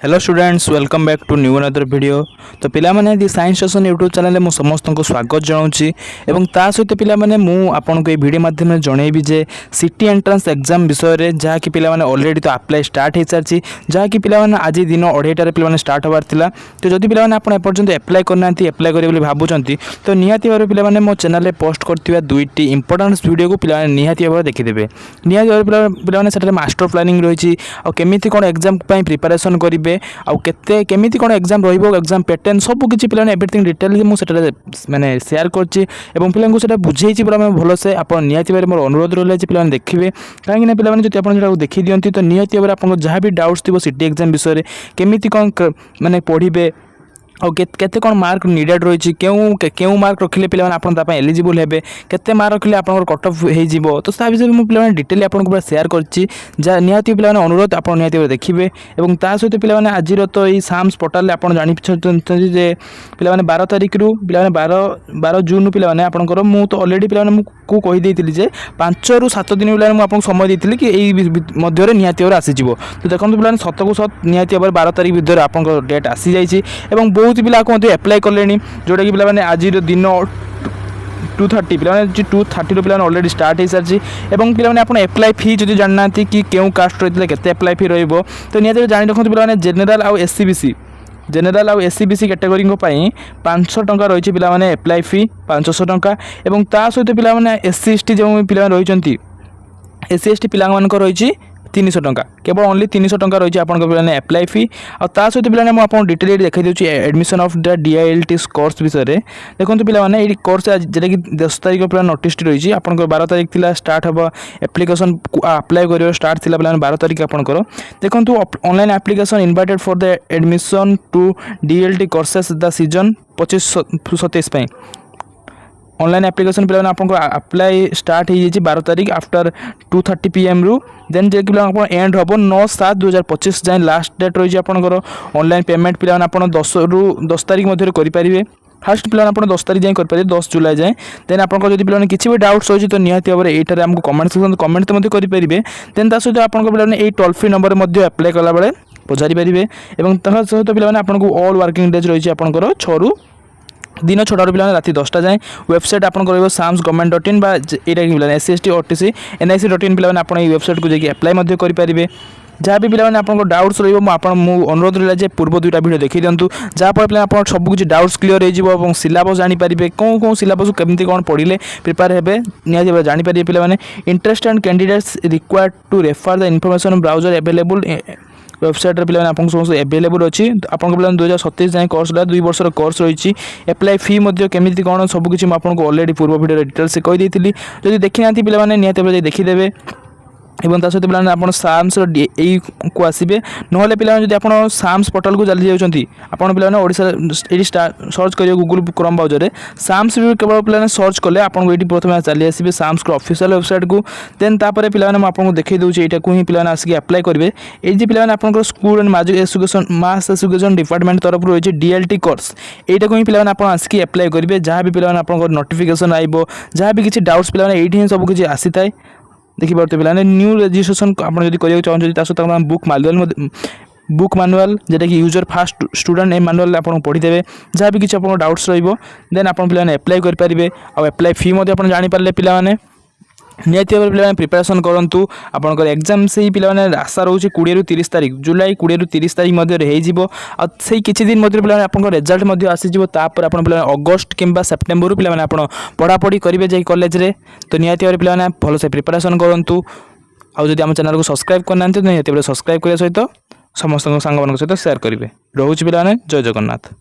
Hello students welcome back to new another video. तो पिला माने the science session YouTube channel में समस्त को स्वागत जनाऊँगी एवं ता सहित पिला माने मु आपन को वीडियो माध्यम जनइबी जे सिटी एंट्रांस एग्जाम विषय रे जहाँ कि पिला माने ऑलरेडी तो अप्लाई स्टार्ट हो सारी जहाँ कि पिला माने आज दिन 2:30 पिला माने स्टार्ट होबार थिला। तो जदि पिला माने आपन एपर्यंत अप्लाई करना अप्लाई करिवे बोली भाबुचंती तो निहाती भाबरे पिला माने मो चैनल रे पोस्ट करथिबा दुईटी इंपोर्टेंट वीडियो को पिला माने निहाती भाबरे देखिदेबे। निहाती भाबरे पिला माने सेटा मास्टर प्लानिंग रहिछि आ केमिति कोन एग्जाम पई प्रिपरेशन करिवे आउ केते केमिति कोन एग्जाम रहिबो एग्जाम पैटर्न सब किछि पिलाने एवरीथिंग डिटेल मु सेटा माने शेयर करछि एवं पिलान को सेटा बुझेछि पुरा मैं भलो से आपन निहाती बारे मोर अनुरोध रहले जे पिलाने देखिबे काहे कि ना पिलाने जति आपन सेटा देखि दियंती तो निहाती बारे आपन जहां भी डाउट्स थिबो सिटी एग्जाम विषय रे केमिति कोन माने पढिबे और केते कौन मार्क नीडेड रही क्यों मार्क रखिले पिला आप एलिजिबल हेबे केते मार्क रखिले आप कट ऑफ हो तो सा विषय में पिला डिटेल आपको पूरा शेयर करछि जा निहाती पिला अनुरोध आप निहाती देखिए और ता सहित पिला आज तो ये साम्स पोर्टाल आप जानी जे पिला 12 तारिख रु पिला 12 जून पिला आपंकर मु तो ऑलरेडी पिला को कहीदेली जे 5 ରୁ 7 दिन पिला आपको समय देती कि यही मध्य निहाती भाव आसीज तो देखो पिला 7 को 7 निहाती भाव 12 तारिख भितर आप डेट आसी जाइए बहुत पिला एप्लाई कले जोटा कि पिला आज दिन 2:30 पिला 2:30 पिला ऑलरेडी स्टार्ट हो सारी और पिला आप एप्लाई फी जब जानना कि क्यों कास्ट रही है एप्लाई फी रो तो निहत जानी रखते पिला जेनेल आउ एससीबीसी जेनेल आउ एससीबीसी कैटेगरी 500 टंका रही पिला एप्लाई फी 500 टंका और ता सहित पिला एससी एसटी जो पिला रही एससी एसटी पिला रही 300 टंका केवल ओनली 300 टंका रही है एप्लाई फी और ता सहित पिला मुझे डिटेल देखा दूसरी admission of the DILT course विषय में देखो पिला ये कोर्स जोटा कि 10 तारिख पिला नोटिस रही है 12 तारिख थी स्टार्ट हम एप्लिकेशन अप्लाई कर स्टार्ट थी पिला 12 तारिख आपंकर देखो online application invited for the admission to DILT courses the season 25-27 online application पिला आपको अप्लाई स्टार्ट हो 12 तारिख आफ्टर 2:30 PM रु देन जे पिला आप एंड हम 9/7/2025 जाए लास्ट डेट रही है ऑनलाइन पेमेंट पिला आप 10 तारिख मध्य करेंगे फास्ट पिला आप 10 तारिख जाए करेंगे 10 जुलाई जाए देन आपको जब पिला किसी भी डाउट्स रही तो निहाती भाव में आमको कमेंट सेक्शन कमेंट तो करेंगे देन ता सहित आपको पिला ये टोल फ्री नंबर अप्लाई कला बेले पचारि पारे और सहित पिला आपको ऑल वर्किंग डेज रही है आपंकर 6 ରୁ दिन 6 पिला राति 10टा जाए वेबसाइट आपको sams.government.in यहाँ SC/ST OTC NIC.in पिला आप वेबसाइट को जाकि अप्लाई करेंगे जहाँ भी पिला आपको डाउट्स रही अनुरोध रहा पूर्व 2टा वीडियो देखी दिंतु जहाँपर पिला आप सब कुछ डाउट्स क्लियर हो सिलेबस जानीपारे कौन सिलेबस केमती कौन पढ़ले प्रिपेयर हे निहाती जानीपारे पिला interested candidates required to refer the information brochure available website पिला आपको समस्त एवेलेबल अच्छी आपको पिला 2027 जाए कोर्स 2 वर्षर कोर्स रही एप्लाई फी केमी कौन सबकि आपको ऑलरेडी पूर्व वीडियो डिटेल्स से कहीदेली जब देखी ना पिला निहाती देखीदेवे एवं ता सहित पिला आप साम्स को आसबे ना पिला जब आप साम्स पोर्टाल को चली जाती आपड़ पिला ओडिशा ये सर्च करेंगे गूगल क्रोम ब्राउजर साम्स भी केवल पिला सर्च कले आपको ये प्रथम चली आसबे साम्स को ऑफिशियल वेबसाइट को देन तापर पिला आपको देखी दूसरी यहाँ को ही पिला आसिक अप्लाई करेंगे ये पिला आप school and mass education department तरफ रही DILT कोर्स यहाँ को ही पिला आप आसिक अप्लाई करेंगे जहाँ भी पिला आप नोटिफिकेशन आइबो जहाँ भी किसी डाउट्स पिला ये सब किसी आसी थाए देखिए पिला न्यू रजिस्ट्रेशन आप चाहते बुक मैनुअल जेटा कि यूजर फास्ट स्टूडेंट ए मैनुअल आप पढ़ीदेवे जहाँ भी किसी आप डाउट्स देन आप पिला अप्लाई करेंगे और अप्लाई फी आप जानीपारे पिला निहाती भाव पिला प्रिपेरेसन करूँ आपंकर एग्जाम से ही पिला आशा रोचे 20 ରୁ 30 तारिख जुलाई 20 ରୁ 30 तारिख मध्य हो किसी दिन मध्य पिला आप रिजल्ट आसीज तापर आप पिला अगस्ट किंबा सेप्टेम्बर पिला आप पढ़ापढ़ी करेंगे जाए कॉलेज रे तो निहाती भाव पिला भल से प्रिपेरेसन करूँ आदि आम चैनल को सब्सक्राइब करना तो निहाती भाव सब्सक्राइब करने सहित समस्त सांग सहित शेयर करेंगे रोचे पिला जय जगन्नाथ।